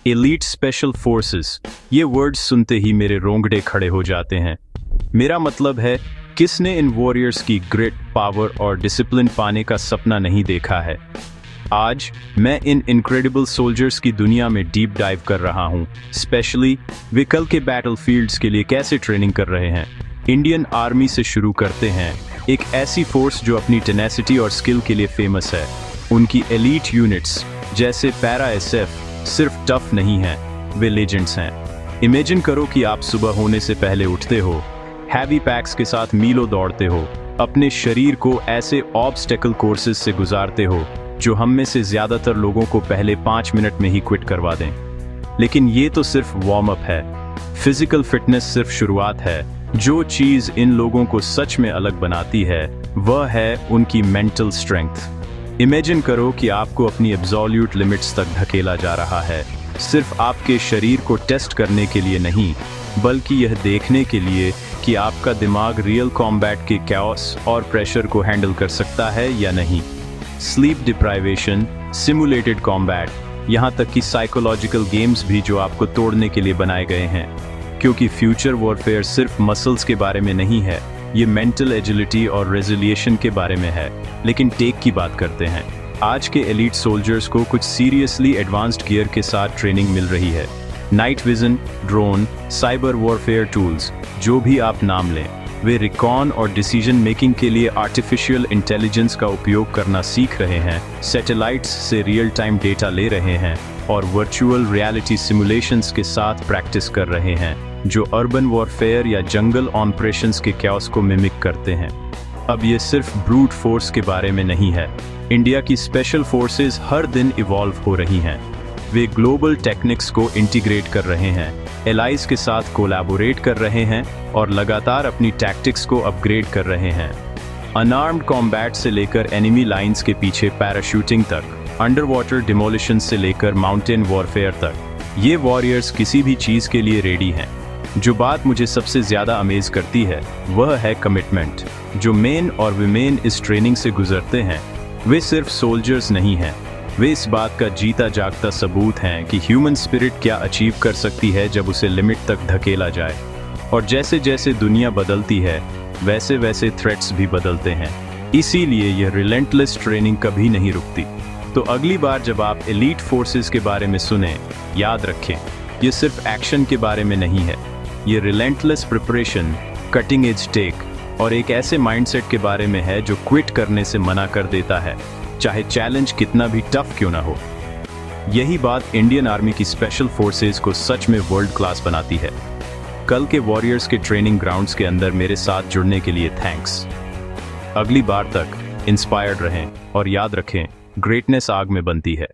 Elite special forces, ये word सुनते ही मेरे रोंगटे खड़े हो जाते हैं। मेरा मतलब है, किसने इन वॉरियर्स की ग्रिट, पावर और डिसिप्लिन पाने का सपना नहीं देखा है। आज मैं इन इनक्रेडिबल सोल्जर्स की दुनिया में डीप डाइव कर रहा हूं, स्पेशली वे कल के बैटलफील्ड्स के लिए कैसे ट्रेनिंग कर रहे हैं। इंडियन आर्मी से शुरू करते हैं, एक ऐसी फोर्स जो अपनी टेनेसिटी और स्किल के लिए फेमस है। उनकी एलीट यूनिट्स जैसे पैरा एसएफ सिर्फ टफ नहीं हैं, वे लेजेंड्स हैं। इमेजिन करो कि आप सुबह होने से पहले उठते हो, हैवी पैक्स के साथ मीलों दौड़ते हो, अपने शरीर को ऐसे ऑब्स्टेकल कोर्सेज से गुजारते हो जो हम में से ज्यादातर लोगों को पहले 5 मिनट में ही क्विट करवा दें। लेकिन ये तो सिर्फ वार्म अप है। फिजिकल फिटनेस सिर्फ शुरुआत है। जो चीज इन लोगों को सच में अलग बनाती है वह है उनकी मेंटल स्ट्रेंथ। इमेजिन करो कि आपको अपनी एब्सोल्यूट लिमिट्स तक धकेला जा रहा है, सिर्फ आपके शरीर को टेस्ट करने के लिए नहीं, बल्कि यह देखने के लिए कि आपका दिमाग रियल कॉम्बैट के कैओस और प्रेशर को हैंडल कर सकता है या नहीं। स्लीप डिप्राइवेशन, सिमुलेटेड कॉम्बैट, यहाँ तक कि साइकोलॉजिकल गेम्स भी जो आपको तोड़ने के लिए बनाए गए हैं। क्योंकि फ्यूचर वॉरफेयर सिर्फ मसल्स के बारे में नहीं है, ये मेंटल एजिलिटी और रेजिलिएशन के बारे में है। लेकिन टेक की बात करते हैं। आज के एलीट सोल्जर्स को कुछ सीरियसली एडवांस्ड गियर के साथ ट्रेनिंग मिल रही है। Night vision, drone, cyber warfare tools, जो भी आप नाम लें, वे रिकॉन और डिसीजन मेकिंग के लिए आर्टिफिशियल इंटेलिजेंस का उपयोग करना सीख रहे हैं, सैटेलाइट्स से रियल टाइम डेटा ले रहे हैं और वर्चुअल रियलिटी सिमुलेशंस के साथ प्रैक्टिस कर रहे हैं, जो अर्बन वॉरफेयर या जंगल ऑपरेशंस के कैओस को मिमिक करते हैं। अब ये सिर्फ ब्रूट फोर्स के बारे में नहीं है। इंडिया की स्पेशल फोर्सेस हर दिन इवॉल्व हो रही हैं। वे ग्लोबल टेक्निक्स को इंटीग्रेट कर रहे हैं, एलाइज के साथ कोलैबोरेट कर रहे हैं और लगातार अपनी टैक्टिक्स को अपग्रेड कर रहे हैं। अनआर्म्ड कॉम्बैट से लेकर एनिमी लाइंस के पीछे पैराशूटिंग तक, अंडर वाटर डिमोलिशन से लेकर माउंटेन वॉरफेयर तक, ये वॉरियर्स किसी भी चीज़ के लिए रेडी हैं। जो बात मुझे सबसे ज़्यादा अमेज करती है वह है कमिटमेंट। जो मेन और विमेन इस ट्रेनिंग से गुजरते हैं, वे सिर्फ सोल्जर्स नहीं हैं, वे इस बात का जीता जागता सबूत हैं कि ह्यूमन स्पिरिट क्या अचीव कर सकती है जब उसे लिमिट तक धकेला जाए। और जैसे जैसे दुनिया बदलती है, वैसे वैसे थ्रेट्स भी बदलते हैं। इसीलिए यह रिलेंटलेस ट्रेनिंग कभी नहीं रुकती। तो अगली बार जब आप एलीट फोर्सेस के बारे में सुने, याद रखें, ये सिर्फ एक्शन के बारे में नहीं है। ये relentless preparation, cutting edge tech और एक ऐसे माइंडसेट के बारे में है जो क्विट करने से मना कर देता है, चाहे चैलेंज कितना भी टफ क्यों ना हो। यही बात इंडियन आर्मी की स्पेशल फोर्सेस को सच में वर्ल्ड क्लास बनाती है। कल के वॉरियर्स के ट्रेनिंग ग्राउंड्स के अंदर मेरे साथ जुड़ने के लिए थैंक्स। अगली बार तक इंस्पायर्ड रहें और याद रखें, ग्रेटनेस आग में बनती है।